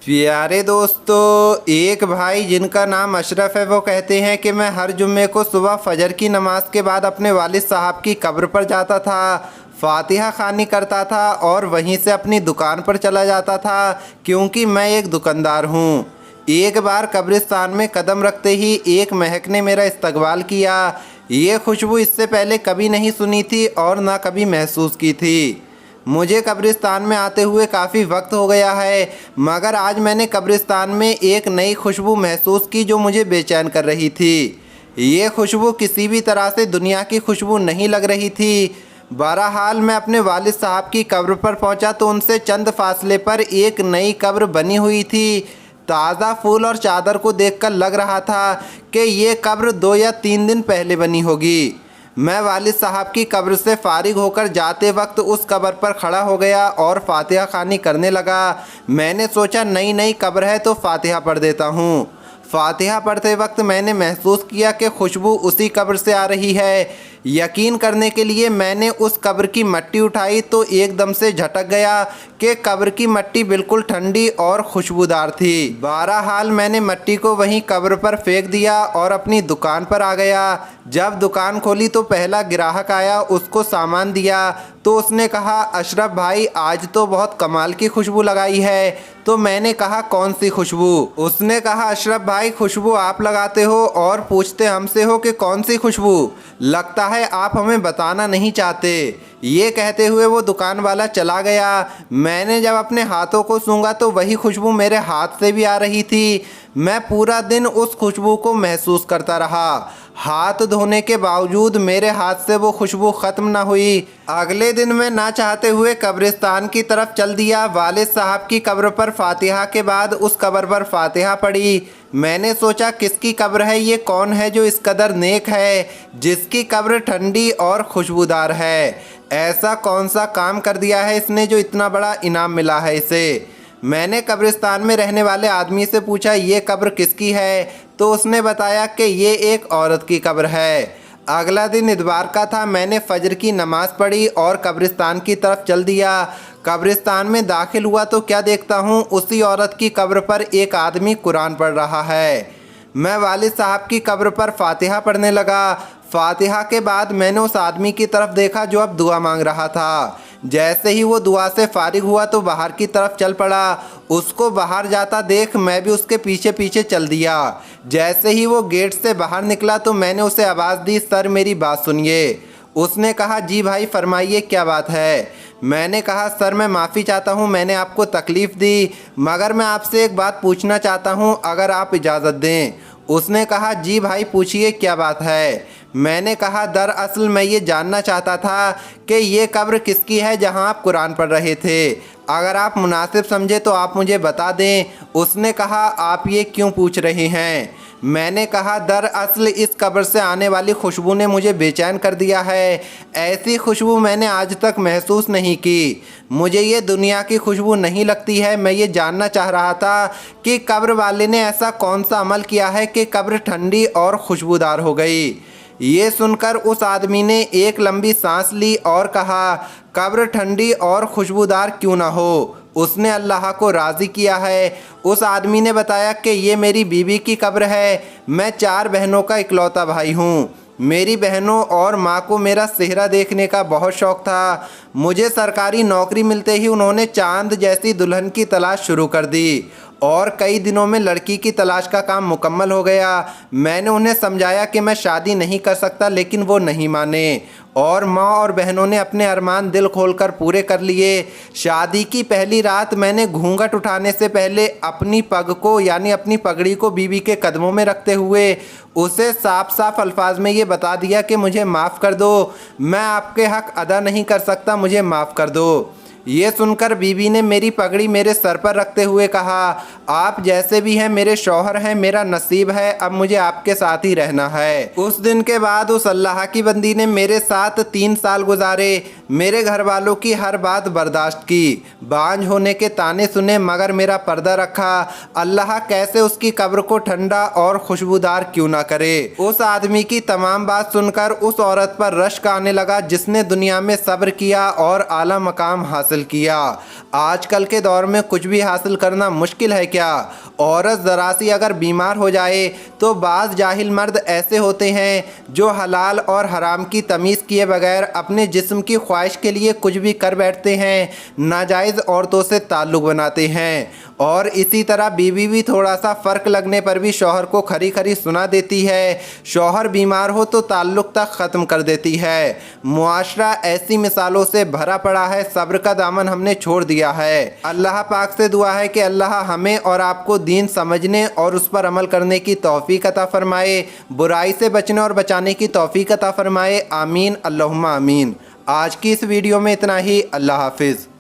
प्यारे दोस्तों, एक भाई जिनका नाम अशरफ है वो कहते हैं कि मैं हर जुम्मे को सुबह फजर की नमाज के बाद अपने वालिद साहब की कब्र पर जाता था, फातिहा खानी करता था और वहीं से अपनी दुकान पर चला जाता था क्योंकि मैं एक दुकानदार हूँ। एक बार कब्रिस्तान में कदम रखते ही एक महक ने मेरा इस्तकबाल किया। ये खुशबू इससे पहले कभी नहीं सुनी थी और ना कभी महसूस की थी। मुझे कब्रिस्तान में आते हुए काफ़ी वक्त हो गया है, मगर आज मैंने कब्रिस्तान में एक नई खुशबू महसूस की जो मुझे बेचैन कर रही थी। ये खुशबू किसी भी तरह से दुनिया की खुशबू नहीं लग रही थी। बहरहाल मैं अपने वालिद साहब की कब्र पर पहुंचा तो उनसे चंद फासले पर एक नई कब्र बनी हुई थी। ताज़ा फूल और चादर को देखकर लग रहा था कि ये कब्र 2 या 3 दिन पहले बनी होगी। मैं वालिद साहब की कब्र से फारिग होकर जाते वक्त उस कब्र पर खड़ा हो गया और फातिहा खानी करने लगा। मैंने सोचा नई नई कब्र है तो फातिहा पढ़ देता हूँ। फातिहा पढ़ते वक्त मैंने महसूस किया कि खुशबू उसी कब्र से आ रही है। यकीन करने के लिए मैंने उस कब्र की मट्टी उठाई तो एकदम से झटक गया कि कब्र की मट्टी बिल्कुल ठंडी और खुशबूदार थी। बहरहाल मैंने मट्टी को वहीं कब्र पर फेंक दिया और अपनी दुकान पर आ गया। जब दुकान खोली तो पहला ग्राहक आया, उसको सामान दिया तो उसने कहा, अशरफ भाई आज तो बहुत कमाल की खुशबू लगाई है। तो मैंने कहा, कौन सी खुशबू? उसने कहा, अशरफ भाई खुशबू आप लगाते हो और पूछते हमसे हो कि कौन सी खुशबू? लगता है आप हमें बताना नहीं चाहते। ये कहते हुए वो दुकान वाला चला गया। मैंने जब अपने हाथों को सूंघा तो वही खुशबू मेरे हाथ से भी आ रही थी। मैं पूरा दिन उस खुशबू को महसूस करता रहा। हाथ धोने के बावजूद मेरे हाथ से वो खुशबू ख़त्म ना हुई। अगले दिन मैं ना चाहते हुए कब्रिस्तान की तरफ चल दिया। वालिद साहब की कब्र पर फातिहा के बाद उस कब्र पर फातिहा पढ़ी। मैंने सोचा किसकी कब्र है, ये कौन है जो इस कदर नेक है, जिसकी कब्र ठंडी और खुशबूदार है। ऐसा कौन सा काम कर दिया है इसने जो इतना बड़ा इनाम मिला है इसे। मैंने कब्रिस्तान में रहने वाले आदमी से पूछा, ये कब्र किसकी है? तो उसने बताया कि ये एक औरत की कब्र है। अगला दिन इतवार का था। मैंने फजर की नमाज़ पढ़ी और कब्रिस्तान की तरफ चल दिया। कब्रिस्तान में दाखिल हुआ तो क्या देखता हूँ, उसी औरत की कब्र पर एक आदमी कुरान पढ़ रहा है। मैं वालिद साहब की कब्र पर फातिहा पढ़ने लगा। फातिहा के बाद मैंने उस आदमी की तरफ देखा जो अब दुआ मांग रहा था। जैसे ही वो दुआ से फारिग हुआ तो बाहर की तरफ चल पड़ा। उसको बाहर जाता देख मैं भी उसके पीछे पीछे चल दिया। जैसे ही वो गेट से बाहर निकला तो मैंने उसे आवाज़ दी, सर मेरी बात सुनिए। उसने कहा, जी भाई फरमाइए क्या बात है। मैंने कहा, सर मैं माफ़ी चाहता हूँ, मैंने आपको तकलीफ़ दी, मगर मैं आपसे एक बात पूछना चाहता हूँ अगर आप इजाज़त दें। उसने कहा, जी भाई पूछिए क्या बात है। मैंने कहा, दरअसल मैं ये जानना चाहता था कि ये कब्र किसकी है जहाँ आप कुरान पढ़ रहे थे। अगर आप मुनासिब समझे तो आप मुझे बता दें। उसने कहा, आप ये क्यों पूछ रहे हैं? मैंने कहा, दरअसल इस कब्र से आने वाली खुशबू ने मुझे बेचैन कर दिया है। ऐसी खुशबू मैंने आज तक महसूस नहीं की। मुझे ये दुनिया की खुशबू नहीं लगती है। मैं ये जानना चाह रहा था कि कब्र वाले ने ऐसा कौन सा अमल किया है कि कब्र ठंडी और खुशबूदार हो गई। ये सुनकर उस आदमी ने एक लंबी सांस ली और कहा, कब्र ठंडी और खुशबूदार क्यों ना हो, उसने अल्लाह को राज़ी किया है। उस आदमी ने बताया कि ये मेरी बीवी की कब्र है। मैं 4 बहनों का इकलौता भाई हूँ। मेरी बहनों और माँ को मेरा सेहरा देखने का बहुत शौक़ था। मुझे सरकारी नौकरी मिलते ही उन्होंने चांद जैसी दुल्हन की तलाश शुरू कर दी और कई दिनों में लड़की की तलाश का काम मुकम्मल हो गया। मैंने उन्हें समझाया कि मैं शादी नहीं कर सकता, लेकिन वो नहीं माने और माँ और बहनों ने अपने अरमान दिल खोलकर पूरे कर लिए। शादी की पहली रात मैंने घूंघट उठाने से पहले अपनी पग को यानी अपनी पगड़ी को बीवी के कदमों में रखते हुए उसे साफ साफ अल्फाज में ये बता दिया कि मुझे माफ़ कर दो, मैं आपके हक़ अदा नहीं कर सकता, मुझे माफ़ कर दो। ये सुनकर बीवी ने मेरी पगड़ी मेरे सर पर रखते हुए कहा, आप जैसे भी हैं मेरे शौहर हैं, मेरा नसीब है, अब मुझे आपके साथ ही रहना है। उस दिन के बाद उस अल्लाह की बंदी ने मेरे साथ 3 साल गुजारे। मेरे घर वालों की हर बात बर्दाश्त की, बांझ होने के ताने सुने मगर मेरा पर्दा रखा। अल्लाह कैसे उसकी कब्र को ठंडा और खुशबूदार क्यों ना करे। उस आदमी की तमाम बात सुनकर उस औरत पर रश्क आने लगा जिसने दुनिया में सब्र किया और आला मकाम हासिल हासिल किया। आजकल के दौर में कुछ भी हासिल करना मुश्किल है क्या? औरत ज़रा सी अगर बीमार हो जाए तो बाज़ जाहिल मर्द ऐसे होते हैं जो हलाल और हराम की तमीज़ किए बगैर अपने जिस्म की ख्वाहिश के लिए कुछ भी कर बैठते हैं, नाजायज़ औरतों से ताल्लुक़ बनाते हैं। और इसी तरह बीवी भी थोड़ा सा फ़र्क लगने पर भी शौहर को खरी खरी सुना देती है। शौहर बीमार हो तो ताल्लुक़ तक ख़त्म कर देती है। मुआशरा ऐसी मिसालों से भरा पड़ा है, सब्र का दामन हमने छोड़ दिया है। अल्लाह पाक से दुआ है कि अल्लाह हमें और आपको दीन समझने और उस पर अमल करने की तौफीक अता फ़रमाए, बुराई से बचने और बचाने की तौफीक अता फ़रमाए। आमीन अल्लाहुम्मा आमीन। आज की इस वीडियो में इतना ही। अल्लाह हाफिज़।